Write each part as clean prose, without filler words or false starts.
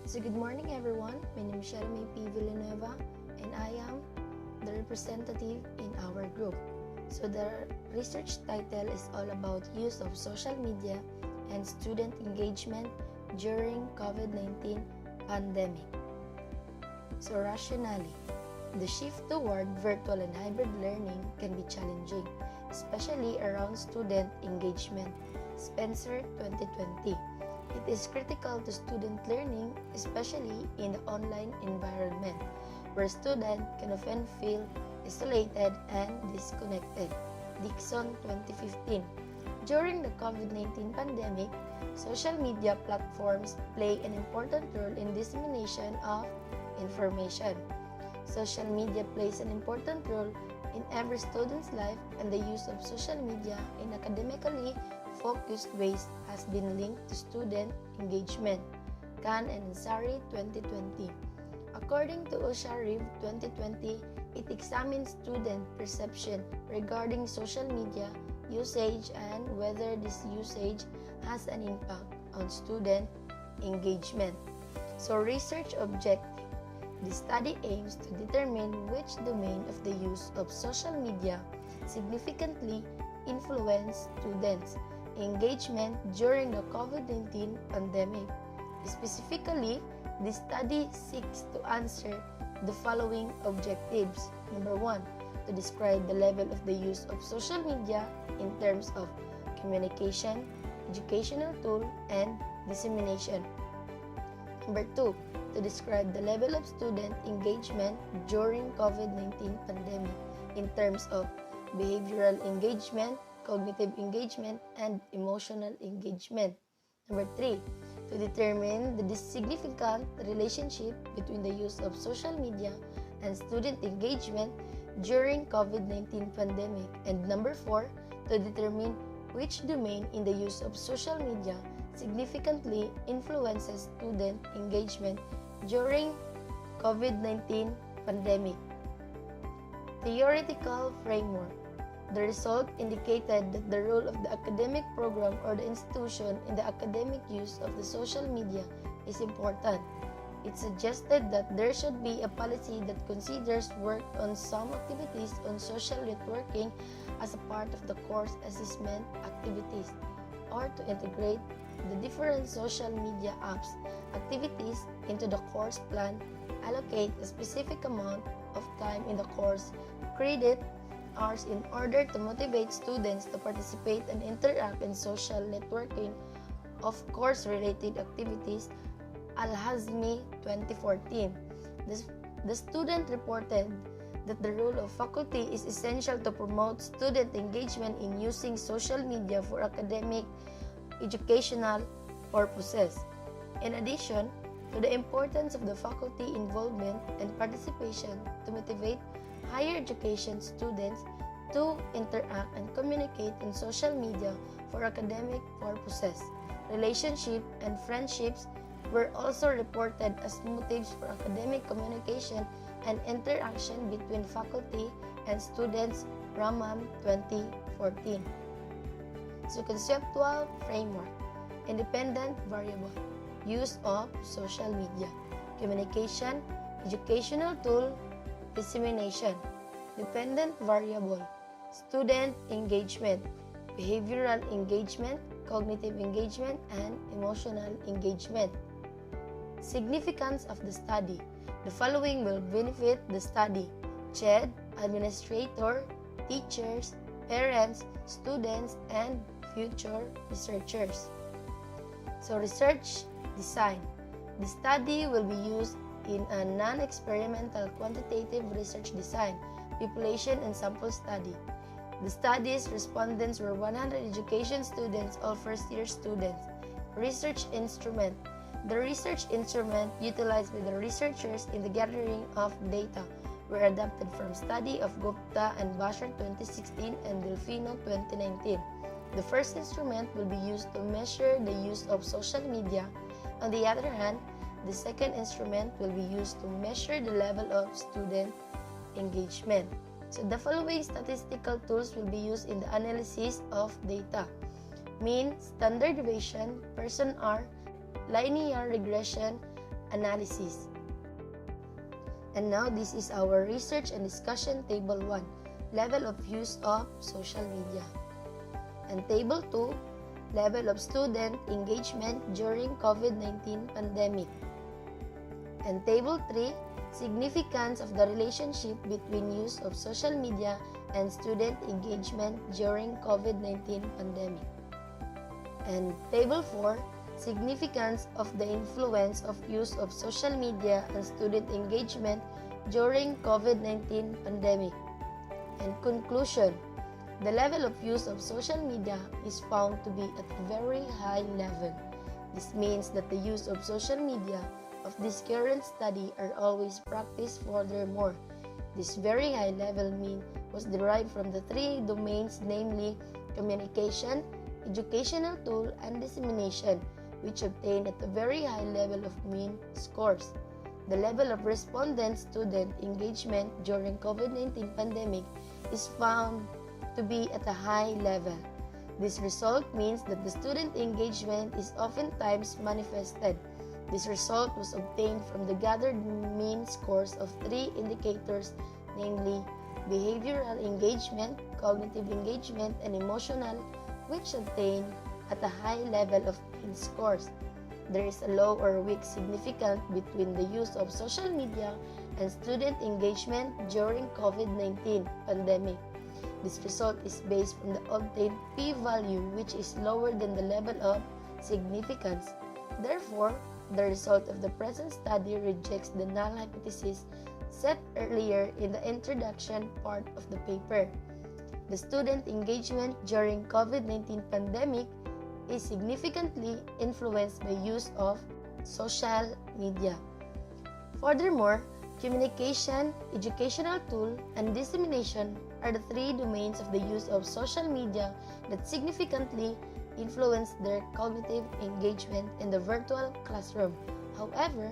So good morning everyone, my name is Jeremy P. Villanueva and I am the representative in our group. So the research title is all about use of social media and student engagement during COVID-19 pandemic. So rationally, the shift toward virtual and hybrid learning can be challenging, especially around student engagement. Spencer 2020. It is critical to student learning, especially in the online environment, where students can often feel isolated and disconnected. Dixon 2015. During the COVID-19 pandemic, social media platforms play an important role in dissemination of information. Social media plays an important role in every student's life, and the use of social media in academically focused ways has been linked to student engagement. Khan and Ansari 2020. According to Osharif 2020, it examines student perception regarding social media usage and whether this usage has an impact on student engagement. So research objective. The study aims to determine which domain of the use of social media significantly influenced students' engagement during the COVID-19 pandemic. Specifically, the study seeks to answer the following objectives. Number 1, to describe the level of the use of social media in terms of communication, educational tool, and dissemination. Number 2, to describe the level of student engagement during COVID-19 pandemic in terms of behavioral engagement, cognitive engagement, and emotional engagement. Number 3, to determine the significant relationship between the use of social media and student engagement during COVID-19 pandemic. And number 4, to determine which domain in the use of social media significantly influences student engagement during COVID-19 pandemic. Theoretical framework. The result indicated that the role of the academic program or the institution in the academic use of the social media is important. It suggested that there should be a policy that considers work on some activities on social networking as a part of the course assessment activities, or to integrate the different social media apps activities into the course plan, allocate a specific amount of time in the course credit hours in order to motivate students to participate and interact in social networking of course-related activities. Al-Hazmi 2014. The student reported that the role of faculty is essential to promote student engagement in using social media for academic, educational purposes. In addition to the importance of the faculty involvement and participation to motivate higher education students to interact and communicate in social media for academic purposes. Relationship and friendships were also reported as motives for academic communication and interaction between faculty and students. Ramam 2014. So conceptual framework. Independent variable. Use of social media. Communication, educational tool, dissemination. Dependent variable. Student engagement, behavioral engagement, cognitive engagement, and emotional engagement. Significance of the study. The following will benefit the study: CHED, administrator, teachers, parents, students, and future researchers. So research design. The study will be used in a non-experimental quantitative research design, population and sample study. The study's respondents were 100 education students, all first-year students. Research instrument. The research instrument utilized by the researchers in the gathering of data were adapted from study of Gupta and Bashar 2016 and Delfino 2019. The first instrument will be used to measure the use of social media. On the other hand, the second instrument will be used to measure the level of student engagement. So the following statistical tools will be used in the analysis of data: mean, standard deviation, person R, linear regression, analysis. And now this is our research and discussion table 1, level of use of social media. And table 2, level of student engagement during COVID-19 pandemic. And table 3, significance of the relationship between use of social media and student engagement during COVID-19 pandemic. And table 4, significance of the influence of use of social media and student engagement during COVID-19 pandemic. And conclusion, the level of use of social media is found to be at a very high level. This means that the use of social media of this current study are always practiced furthermore. This very high level mean was derived from the 3 domains, namely communication, educational tool, and dissemination, which obtained at a very high level of mean scores. The level of respondent student engagement during COVID-19 pandemic is found to be at a high level. This result means that the student engagement is oftentimes manifested. This result was obtained from the gathered mean scores of 3 indicators, namely behavioral engagement, cognitive engagement, and emotional, which obtain at a high level of mean scores. There is a low or weak significance between the use of social media and student engagement during COVID-19 pandemic. This result is based on the obtained p-value, which is lower than the level of significance. Therefore, the result of the present study rejects the null hypothesis set earlier in the introduction part of the paper. The student engagement during COVID-19 pandemic is significantly influenced by use of social media. Furthermore, communication, educational tool, and dissemination are the 3 domains of the use of social media that significantly influence their cognitive engagement in the virtual classroom. However,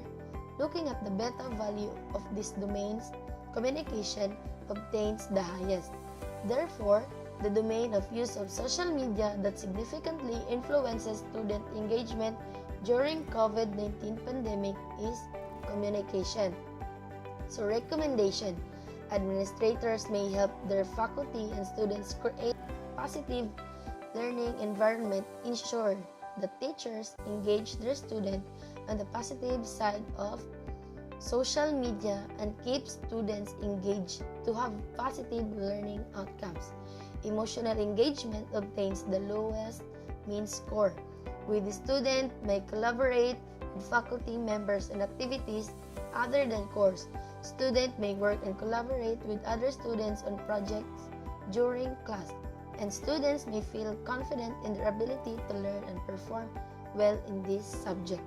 looking at the beta value of these domains, communication obtains the highest. Therefore, the domain of use of social media that significantly influences student engagement during COVID-19 pandemic is communication. So, recommendation: administrators may help their faculty and students create positive learning environment, ensure that teachers engage their students on the positive side of social media, and keep students engaged to have positive learning outcomes. Emotional engagement obtains the lowest mean score, with the student may collaborate with faculty members on activities other than course. Student may work and collaborate with other students on projects during class, and students may feel confident in their ability to learn and perform well in this subject.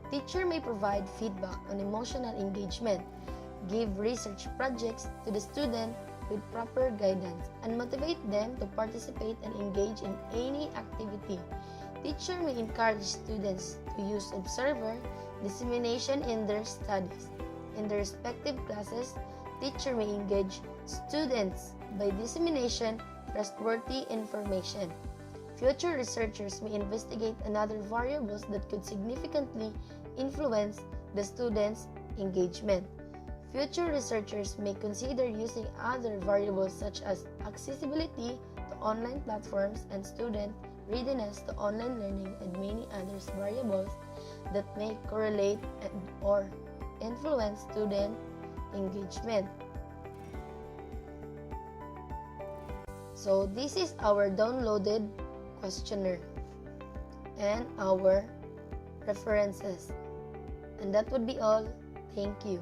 Teacher may provide feedback on emotional engagement, give research projects to the student with proper guidance, and motivate them to participate and engage in any activity. Teacher may encourage students to use observer dissemination in their studies. In their respective classes, teacher may engage students by dissemination trustworthy information. Future researchers may investigate another variables that could significantly influence the students' engagement. Future researchers may consider using other variables such as accessibility to online platforms and student readiness to online learning, and many other variables that may correlate or influence student engagement. So this is our downloaded questionnaire and our references. And that would be all. Thank you.